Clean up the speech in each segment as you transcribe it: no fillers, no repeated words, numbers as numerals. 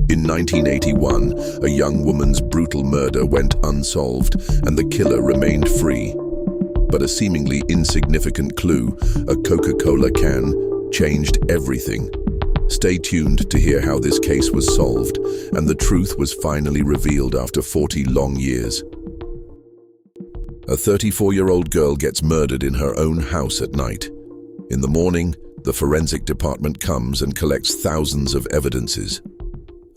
In 1981, a young woman's brutal murder went unsolved and the killer remained free. But a seemingly insignificant clue, a Coca-Cola can, changed everything. Stay tuned to hear how this case was solved and the truth was finally revealed after 40 long years. A 34-year-old girl gets murdered in her own house at night. In the morning, the forensic department comes and collects thousands of evidences.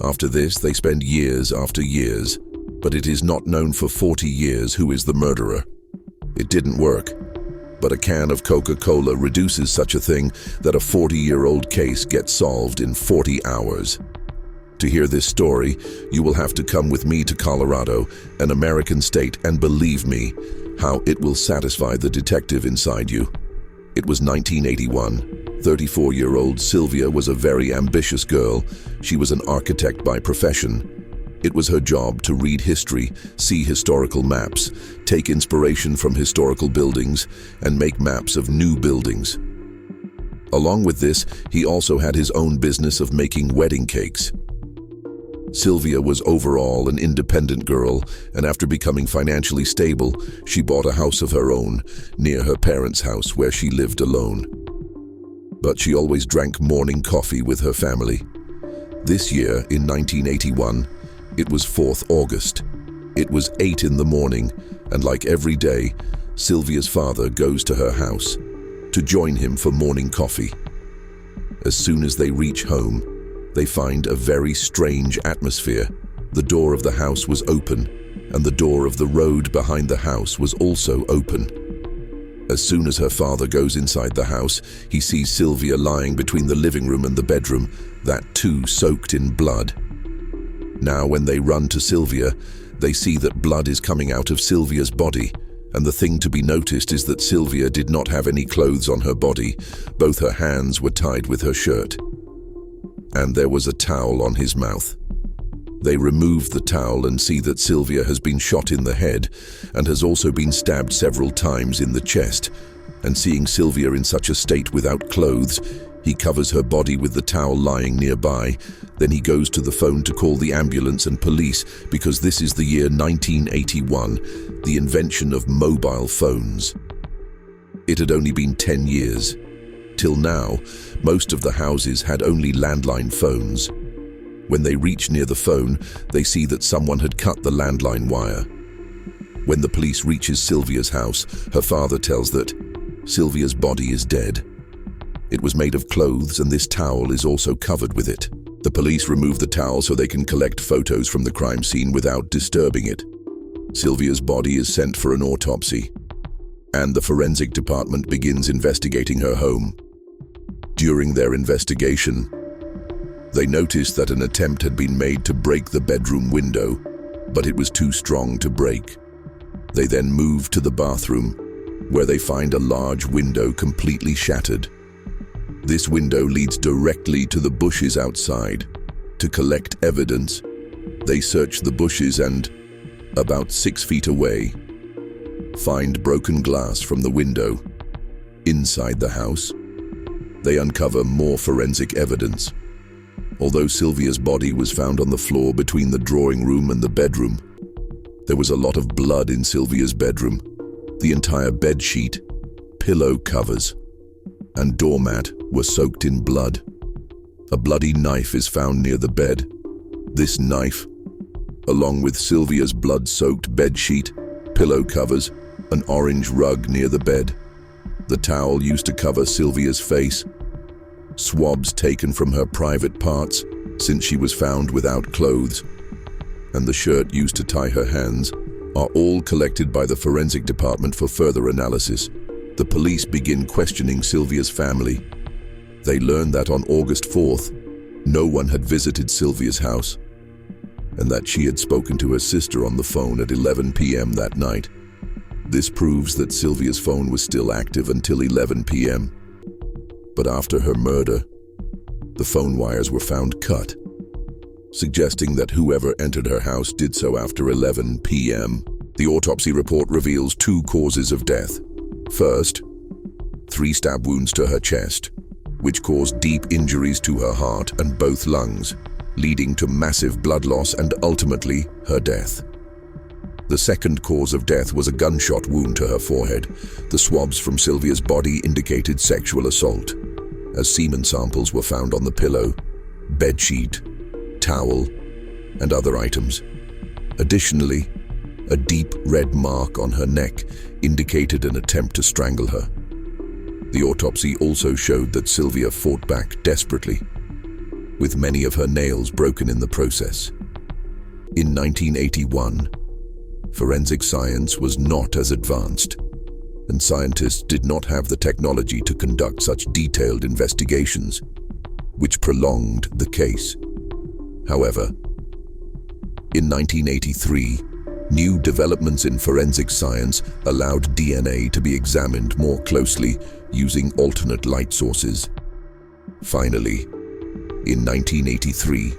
After this, they spend years after years, but it is not known for 40 years who is the murderer. It didn't work, but a can of Coca-Cola reduces such a thing that a 40-year-old case gets solved in 40 hours. To hear this story, you will have to come with me to Colorado, an American state, and believe me, how it will satisfy the detective inside you. It was 1981. 34-year-old Sylvia was a very ambitious girl. She was an architect by profession. It was her job to read history, see historical maps, take inspiration from historical buildings, and make maps of new buildings. Along with this, he also had his own business of making wedding cakes. Sylvia was overall an independent girl, and after becoming financially stable, she bought a house of her own, near her parents' house where she lived alone. But she always drank morning coffee with her family. This year, in 1981, it was 4th August. It was 8 in the morning, and like every day, Sylvia's father goes to her house to join him for morning coffee. As soon as they reach home, they find a very strange atmosphere. The door of the house was open, and the door of the road behind the house was also open. As soon as her father goes inside the house, he sees Sylvia lying between the living room and the bedroom, that too soaked in blood. Now when they run to Sylvia, they see that blood is coming out of Sylvia's body, and the thing to be noticed is that Sylvia did not have any clothes on her body. Both her hands were tied with her shirt. And there was a towel on his mouth. They remove the towel and see that Sylvia has been shot in the head and has also been stabbed several times in the chest. And seeing Sylvia in such a state without clothes, he covers her body with the towel lying nearby. Then he goes to the phone to call the ambulance and police because this is the year 1981, the invention of mobile phones. It had only been 10 years. Till now, most of the houses had only landline phones. When they reach near the phone, they see that someone had cut the landline wire. When the police reaches Sylvia's house, her father tells that Sylvia's body is dead. It was made of clothes and this towel is also covered with it. The police remove the towel so they can collect photos from the crime scene without disturbing it. Sylvia's body is sent for an autopsy, and the forensic department begins investigating her home. During their investigation, they noticed that an attempt had been made to break the bedroom window, but it was too strong to break. They then move to the bathroom, where they find a large window completely shattered. This window leads directly to the bushes outside. To collect evidence, they search the bushes and, about 6 feet away, find broken glass from the window. Inside the house, they uncover more forensic evidence. Although Sylvia's body was found on the floor between the drawing room and the bedroom, there was a lot of blood in Sylvia's bedroom. The entire bed sheet, pillow covers, and doormat were soaked in blood. A bloody knife is found near the bed. This knife, along with Sylvia's blood-soaked bed sheet, pillow covers, an orange rug near the bed, the towel used to cover Sylvia's face, swabs taken from her private parts since she was found without clothes, and the shirt used to tie her hands are all collected by the forensic department for further analysis. The police begin questioning Sylvia's family. They learn that on August 4th, no one had visited Sylvia's house, and that she had spoken to her sister on the phone at 11 p.m. that night. This proves that Sylvia's phone was still active until 11 p.m. But after her murder, the phone wires were found cut, suggesting that whoever entered her house did so after 11 p.m. The autopsy report reveals 2 causes of death. First, 3 stab wounds to her chest, which caused deep injuries to her heart and both lungs, leading to massive blood loss and ultimately her death. The second cause of death was a gunshot wound to her forehead. The swabs from Sylvia's body indicated sexual assault, as semen samples were found on the pillow, bedsheet, towel, and other items. Additionally, a deep red mark on her neck indicated an attempt to strangle her. The autopsy also showed that Sylvia fought back desperately, with many of her nails broken in the process. In 1981, forensic science was not as advanced, and scientists did not have the technology to conduct such detailed investigations, which prolonged the case. However, in 1983, new developments in forensic science allowed DNA to be examined more closely using alternate light sources. Finally, in 1983,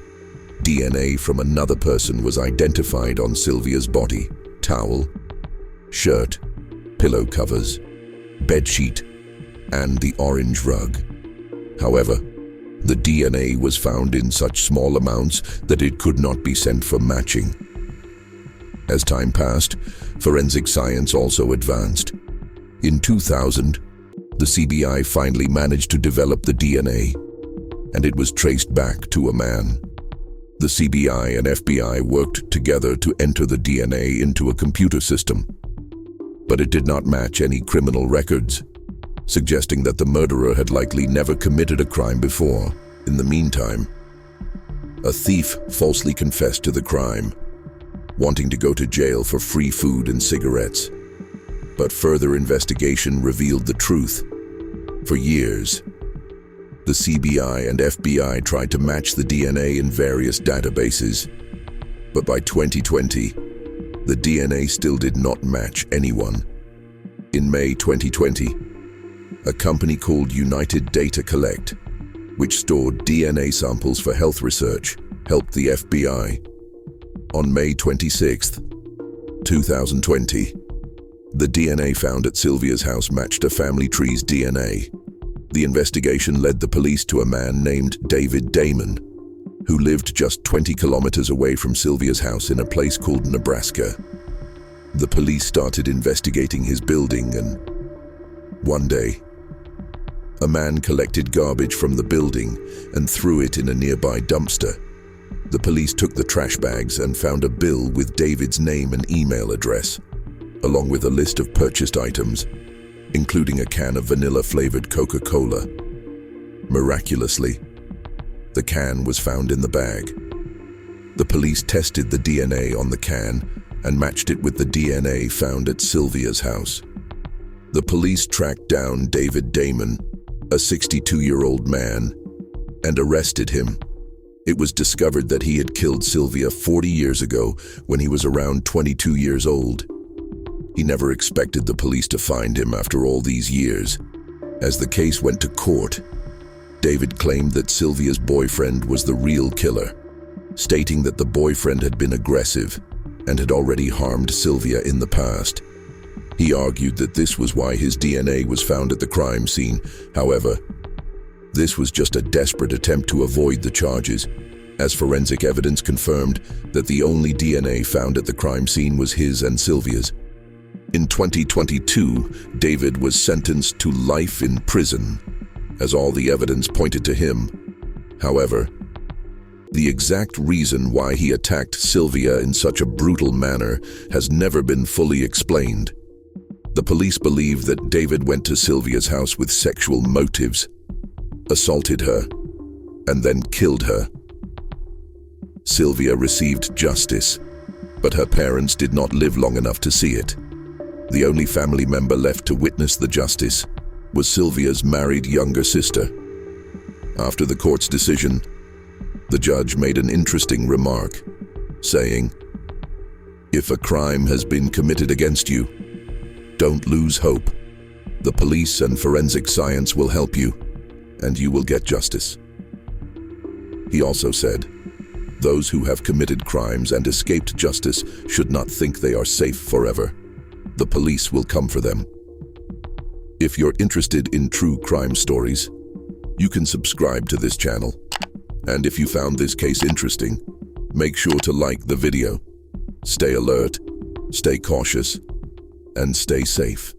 DNA from another person was identified on Sylvia's body, towel, shirt, pillow covers, bedsheet, and the orange rug. However, the DNA was found in such small amounts that it could not be sent for matching. As time passed, forensic science also advanced. In 2000, the CBI finally managed to develop the DNA, and it was traced back to a man. The CBI and FBI worked together to enter the DNA into a computer system, but it did not match any criminal records, suggesting that the murderer had likely never committed a crime before. In the meantime, a thief falsely confessed to the crime, wanting to go to jail for free food and cigarettes. But further investigation revealed the truth. For years, the CBI and FBI tried to match the DNA in various databases, but by 2020, the DNA still did not match anyone. In May 2020, a company called United Data Collect, which stored DNA samples for health research, helped the FBI. On May 26, 2020, the DNA found at Sylvia's house matched a family tree's DNA. The investigation led the police to a man named David Damon, who lived just 20 kilometers away from Sylvia's house in a place called Nebraska. The police started investigating his building, and one day, a man collected garbage from the building and threw it in a nearby dumpster. The police took the trash bags and found a bill with David's name and email address, along with a list of purchased items, including a can of vanilla-flavored Coca-Cola. Miraculously, the can was found in the bag. The police tested the DNA on the can and matched it with the DNA found at Sylvia's house. The police tracked down David Damon, a 62-year-old man, and arrested him. It was discovered that he had killed Sylvia 40 years ago when he was around 22 years old. He never expected the police to find him after all these years. As the case went to court, David claimed that Sylvia's boyfriend was the real killer, stating that the boyfriend had been aggressive and had already harmed Sylvia in the past. He argued that this was why his DNA was found at the crime scene. However, this was just a desperate attempt to avoid the charges, as forensic evidence confirmed that the only DNA found at the crime scene was his and Sylvia's. In 2022, David was sentenced to life in prison, as all the evidence pointed to him. However, the exact reason why he attacked Sylvia in such a brutal manner has never been fully explained. The police believe that David went to Sylvia's house with sexual motives, assaulted her, and then killed her. Sylvia received justice, but her parents did not live long enough to see it. The only family member left to witness the justice was Sylvia's married younger sister. After the court's decision, the judge made an interesting remark, saying, "If a crime has been committed against you, don't lose hope. The police and forensic science will help you, and you will get justice." He also said, "Those who have committed crimes and escaped justice should not think they are safe forever. The police will come for them." If you're interested in true crime stories, you can subscribe to this channel. And if you found this case interesting, make sure to like the video. Stay alert, stay cautious, and stay safe.